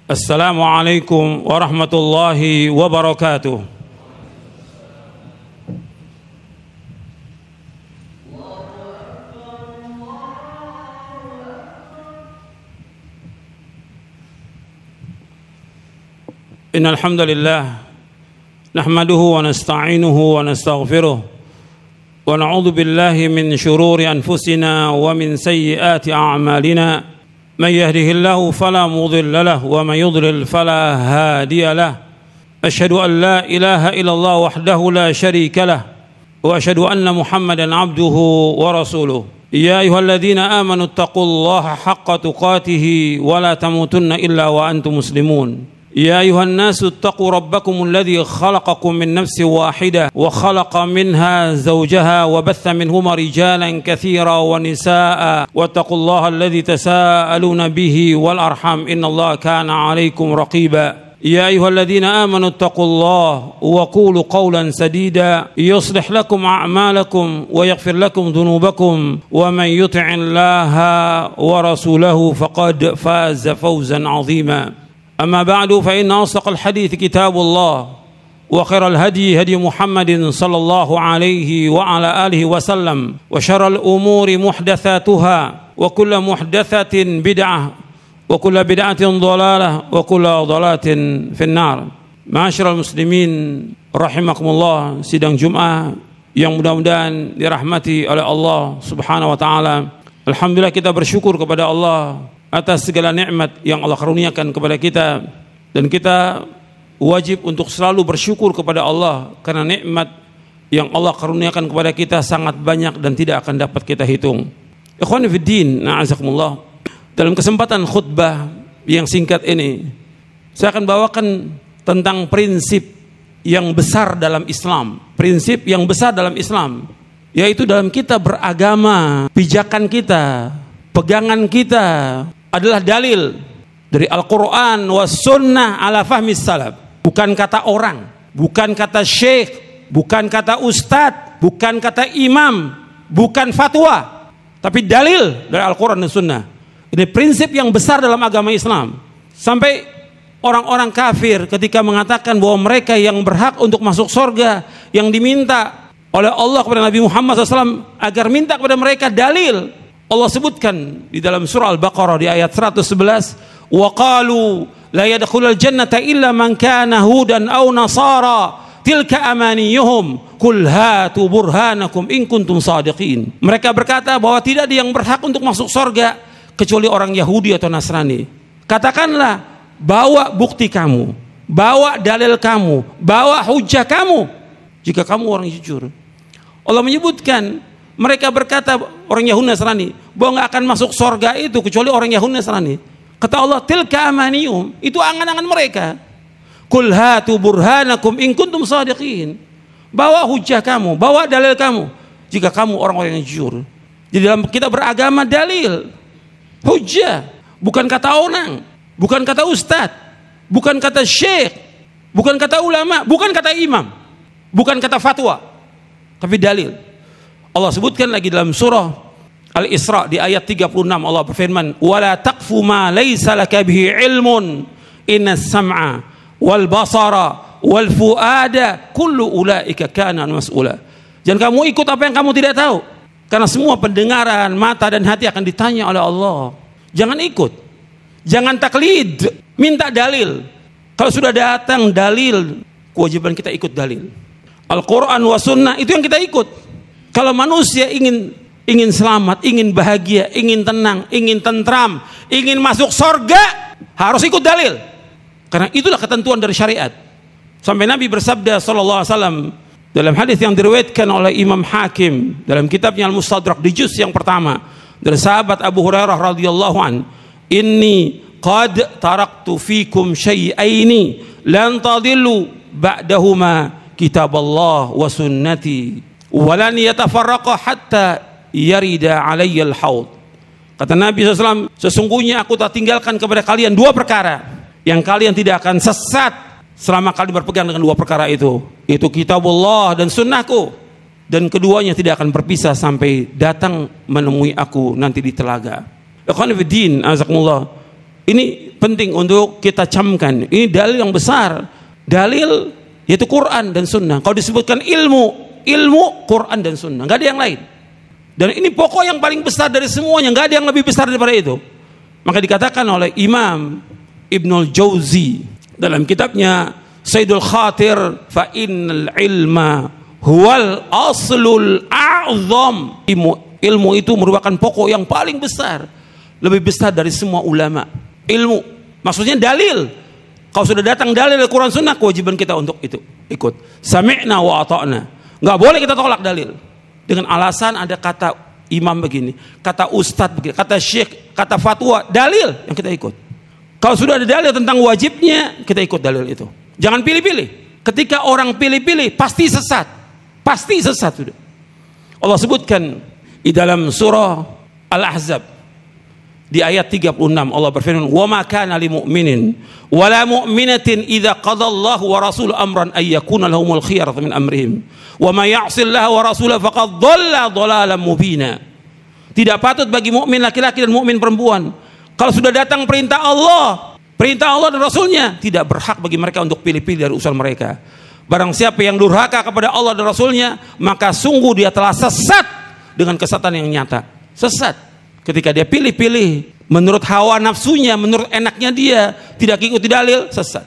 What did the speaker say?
Assalamualaikum warahmatullahi wabarakatuh. Innal hamdalillah nahmaduhu wa nasta'inuhu wa nastaghfiruh wa na'udzu billahi min shururi anfusina wa min sayyiati a'malina. من يهده الله فلا مضل له ومن يضلل فلا هادي له أشهد أن لا إله إلا الله وحده لا شريك له وأشهد أن محمدا عبده ورسوله يا أيها الذين آمنوا اتقوا الله حق تقاته ولا تموتن إلا وأنتم مسلمون يا أيها الناس اتقوا ربكم الذي خلقكم من نفس واحدة وخلق منها زوجها وبث منهما رجالا كثيرا ونساء واتقوا الله الذي تساءلون به والأرحام إن الله كان عليكم رقيبا يا أيها الذين آمنوا اتقوا الله وقولوا قولا سديدا يصلح لكم أعمالكم ويغفر لكم ذنوبكم ومن يطع الله ورسوله فقد فاز فوزا عظيما أما بعد فإن أصدق الحديث كتاب الله وخير الهدي هدي محمد صلى الله عليه وعلى آله وسلم وشر الأمور محدثاتها وكل محدثة بدعة وكل بدعة ضلالة وكل ضلالة في النار. Ma'asyiral muslimin rahimakumullah, sidang Jumat yang mudah-mudahan dirahmati oleh Allah Subhanahu wa taala. Alhamdulillah, kita bersyukur kepada Allah atas segala nikmat yang Allah karuniakan kepada kita, dan kita wajib untuk selalu bersyukur kepada Allah karena nikmat yang Allah karuniakan kepada kita sangat banyak dan tidak akan dapat kita hitung. Ikhwani fid din, na'azakumullah. Dalam kesempatan khutbah yang singkat ini, saya akan bawakan tentang prinsip yang besar dalam Islam. Prinsip yang besar dalam Islam, yaitu dalam kita beragama, pijakan kita, pegangan kita adalah dalil dari Al-Quran wa sunnah ala fahmis salaf. Bukan kata orang, bukan kata syekh, bukan kata ustadz, bukan kata imam, bukan fatwa, tapi dalil dari Al-Quran dan sunnah. Ini prinsip yang besar dalam agama Islam. Sampai orang-orang kafir ketika mengatakan bahwa mereka yang berhak untuk masuk surga, yang diminta oleh Allah kepada Nabi Muhammad SAW agar minta kepada mereka dalil, Allah sebutkan di dalam surah Al-Baqarah di ayat 111, wa qalu la yadkhulul jannata illa man kana hudan aw nasara tilka amaniyuhum qul hatu burhanakum in kuntum shadiqin. Mereka berkata bahwa tidak ada yang berhak untuk masuk surga kecuali orang Yahudi atau Nasrani. Katakanlah, bawa bukti kamu, bawa dalil kamu, bawa hujah kamu jika kamu orang jujur. Allah menyebutkan mereka berkata, orang Yahudi Nasrani, bahwa nggak akan masuk surga itu kecuali orang Yahudi Nasrani. Kata Allah, tilka amaniyum, itu angan-angan mereka. Qul hatu burhanakum in kuntum shadiqin. Bawa hujah kamu, bawa dalil kamu jika kamu orang-orang yang jujur. Jadi dalam kita beragama, dalil, hujah, bukan kata orang, bukan kata ustadz, bukan kata syekh, bukan kata ulama, bukan kata imam, bukan kata fatwa, tapi dalil. Allah sebutkan lagi dalam surah Al-Isra di ayat 36, Allah berfirman, wala taqfu ma laysa laka bihi ilmun innas sam'a wal basara wal fuada kullu ulaika kana mas'ula. Jangan kamu ikut apa yang kamu tidak tahu, karena semua pendengaran, mata dan hati akan ditanya oleh Allah. Jangan ikut, jangan taklid, minta dalil. Kalau sudah datang dalil, kewajiban kita ikut dalil. Al-Quran wa sunnah, itu yang kita ikut. Kalau manusia ingin selamat, ingin bahagia, ingin tenang, ingin tentram, ingin masuk surga, harus ikut dalil. Karena itulah ketentuan dari syariat. Sampai Nabi bersabda sallallahu alaihi wasallam dalam hadis yang diriwayatkan oleh Imam Hakim dalam kitabnya Al-Mustadrak di juz yang pertama dari sahabat Abu Hurairah radhiyallahu an, inni qad taraktu fikum syai'aini lan tadillu ba'dahuma kitaballah wa sunnati walan yatafarraqa hatta yarida alayyal haud. Kata Nabi SAW, sesungguhnya aku tak tinggalkan kepada kalian dua perkara yang kalian tidak akan sesat selama kalian berpegang dengan dua perkara itu kitabullah dan sunnahku, dan keduanya tidak akan berpisah sampai datang menemui aku nanti di telaga. Ikhwan fillah, azakumullah. Ini penting untuk kita camkan. Ini dalil yang besar. Dalil yaitu Quran dan Sunnah. Kalau disebutkan ilmu, Quran dan Sunnah, nggak ada yang lain. Dan ini pokok yang paling besar dari semuanya, nggak ada yang lebih besar daripada itu. Maka dikatakan oleh Imam Ibnul Jauzi dalam kitabnya Saidul Khatir, fa innal ilma huwal aslul a'zam. Ilmu itu merupakan pokok yang paling besar, lebih besar dari semua ulama. Ilmu, maksudnya dalil. Kalau sudah datang dalil dari Quran Sunnah, kewajiban kita untuk itu ikut. Sami'na wa ata'na. Nggak boleh kita tolak dalil dengan alasan ada kata imam begini, kata ustadz begini, kata syekh, kata fatwa. Dalil yang kita ikut. Kalau sudah ada dalil tentang wajibnya, kita ikut dalil itu. Jangan pilih-pilih. Ketika orang pilih-pilih, pasti sesat. Pasti sesat sudah. Allah sebutkan di dalam surah Al-Ahzab di ayat 36, Allah berfirman, "Wa ma kana lil mu'minin wa la mu'minatin idza qada Allah wa rasul amran ay yakuna lahumul khiyaratu min amrihim wa may ya'sillaha wa rasulahu faqad dhalla dhalalan mubina." Tidak patut bagi mukmin laki-laki dan mukmin perempuan, kalau sudah datang perintah Allah dan Rasulnya, tidak berhak bagi mereka untuk pilih-pilih dari urusan mereka. Barang siapa yang durhaka kepada Allah dan Rasulnya, maka sungguh dia telah sesat dengan kesesatan yang nyata. Sesat ketika dia pilih-pilih menurut hawa nafsunya, menurut enaknya dia, tidak ikuti dalil, sesat.